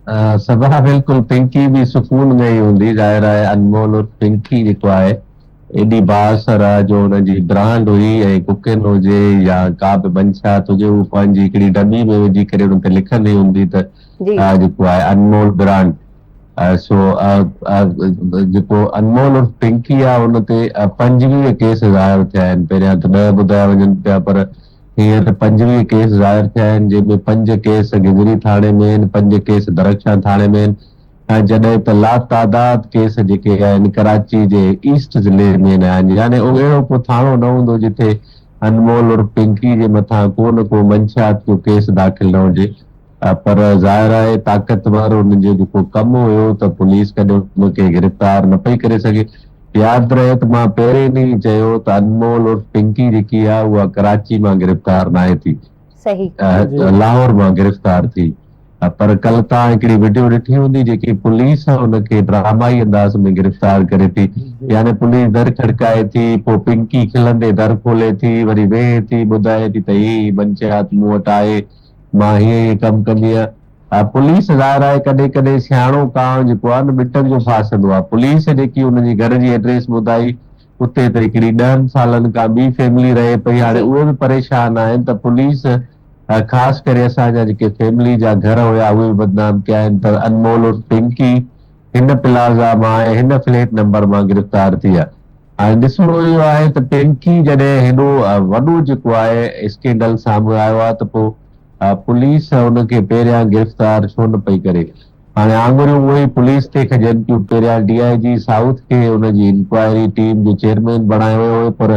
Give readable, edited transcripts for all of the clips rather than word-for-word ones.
सभा बिल्कुल पिंकी भी सुकून में ही हूंदी ज़ाहिर आहे अनमोल और पिंकी जेको आहे एॾी बासर आहे जो हुनजी ब्रांड हुई ऐं कुकिन हुजे या का बि मंशात हुजे उहो पंहिंजी हिकिड़ी डमी में विझी करे हुन ते लिखंदी हूंदी त जी जेको आहे अनमोल ब्रांड सो जेको अनमोल और पिंकी आहे हुन ते 25 केस ज़ाहिर थिया आहिनि पहिरियां त 10 ॿुधाया वञनि पिया पर हींअर 25 केस ज़ाहिर थिया आहिनि जंहिंमें 5 केस गिदरी थाणे में आहिनि 5 केस दरख्शां थाणे में आहिनि ऐं जॾहिं त लातादाद केस जेके आहिनि कराची जे ईस्ट ज़िले में आहिनि यानी अहिड़ो को थाणो न हूंदो जिथे अनमोल और पिंकी जे मथां को न को मंशात जो केस दाख़िल न हुजे पर ज़ाहिर आहे ताक़तवर हुनजो जेको कमु हुयो त पुलिस कॾहिं हुनखे गिरफ़्तार न पई करे सघे यादि रहे त मां पहिरें ॾींहुं चयो त अनमोल और पिंकी जेकी आहे उहा कराची मां गिरफ़्तार न आहे थी सही लाहौर मां गिरफ़्तार थी पर कल तव्हां हिकिड़ी वीडियो ॾिठी हूंदी जेकी पुलिस हुनखे ड्रामाई अंदाज़ में गिरफ़्तार करे थी यानी पुलिस दर खड़काए थी पोइ पिंकी खिलंदे दर खोले थी वरी वेहे थी ॿुधाए थी त ही मंशियात मूं वटि आहे मां हीअं कमु कंदी आहियां पुलिस ज़ाहिर आहे कॾहिं कॾहिं सियाणो कांव जेको आहे न ॿिटनि जो फासंदो आहे पुलिस जेकी हुनजी घर जी एड्रेस ॿुधाई उते त हिकिड़ी 10 सालनि खां ॿी फैमिली रहे पई हाणे जी उहे बि परेशान आहिनि त पुलिस ख़ासि करे असांजा जेके फैमिली जा घर हुया उहे बि बदनाम कया आहिनि त अनमोल और पिंकी हिन प्लाज़ा मां ऐं हिन फ्लैट नंबर मां गिरफ़्तार थी आहे हाणे ॾिसणो इहो आहे त पिंकी जॾहिं हेॾो वॾो जेको आहे स्कैंडल साम्हूं आयो आहे त पोइ पुलिस हुनखे पहिरियां गिरफ़्तार छो न पई करे हाणे आङुरियूं उहे ई पुलिस ते खजनि थियूं पहिरियां DIG साउथ खे हुनजी इंक्वायरी टीम जो चेयरमैन बणायो वियो हुयो पर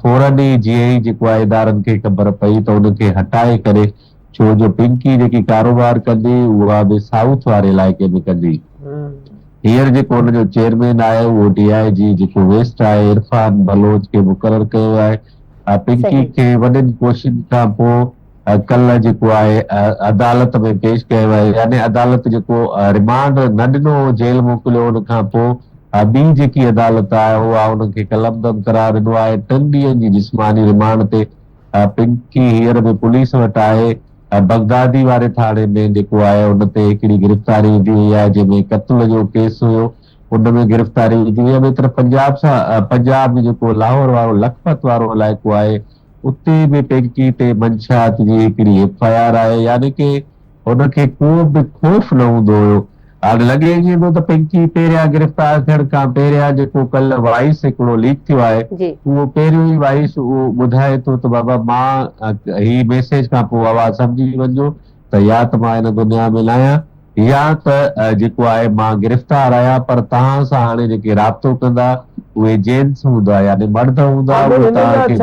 फौरन ई जीअं ई जेको आहे इदारनि खे ख़बर पई त हुनखे हटाए करे छो जो पिंकी जेकी कारोबार कंदी उहा बि साउथ वारे इलाइक़े में कंदी हींअर जेको हुनजो चेयरमैन आहे उहो DIG जेको वेस्ट आहे इरफान बलोच खे मुक़ररु कयो आहे पिंकी सही खे वॾनि कोशिशनि खां पोइ कल्ह जेको आहे अदालत में पेश कयो आहे यानी अदालत जेको रिमांड न ॾिनो जेल मोकिलियो हुन खां पोइ ॿी जेकी अदालत आहे उहा हुनखे कलमदम करार ॾिनो आहे 3 ॾींहंनि जी जिस्मानी रिमांड ते पिंकी हींअर बि पुलिस वटि आहे बगदादी वारे थाणे में जेको आहे हुन ते हिकिड़ी गिरफ़्तारी विधी हुई आहे जंहिंमें क़त्ल जो केस हुयो उन में गिरफ़्तारी विधी हुई ॿिए तरफ़ पंजाब जेको लाहौर वारो लखपत वारो इलाइक़ो आहे उते बि पिंकी ते मंशात जी हिकिड़ी FIR आहे यानी कि हुनखे को बि ख़ौफ़ न हूंदो हुयो हाणे लॻे ईअं थो त पिंकी पहिरियां गिरफ़्तार थियण खां पहिरियां जेको कल्ह वॉइस हिकिड़ो लीक थियो आहे जी उहो पहिरियों ई वॉइस उहो ॿुधाए थो त बाबा मां ही मैसेज खां पोइ आवाज़ सम्झी वञो त या त मां हिन दुनिया में न आहियां या त जेको आहे मां गिरफ़्तार आहियां पर तव्हां सां हाणे जेके राब्तो कंदा उहे जेंट्स हूंदा यानी मर्द हूंदा उहे तव्हांखे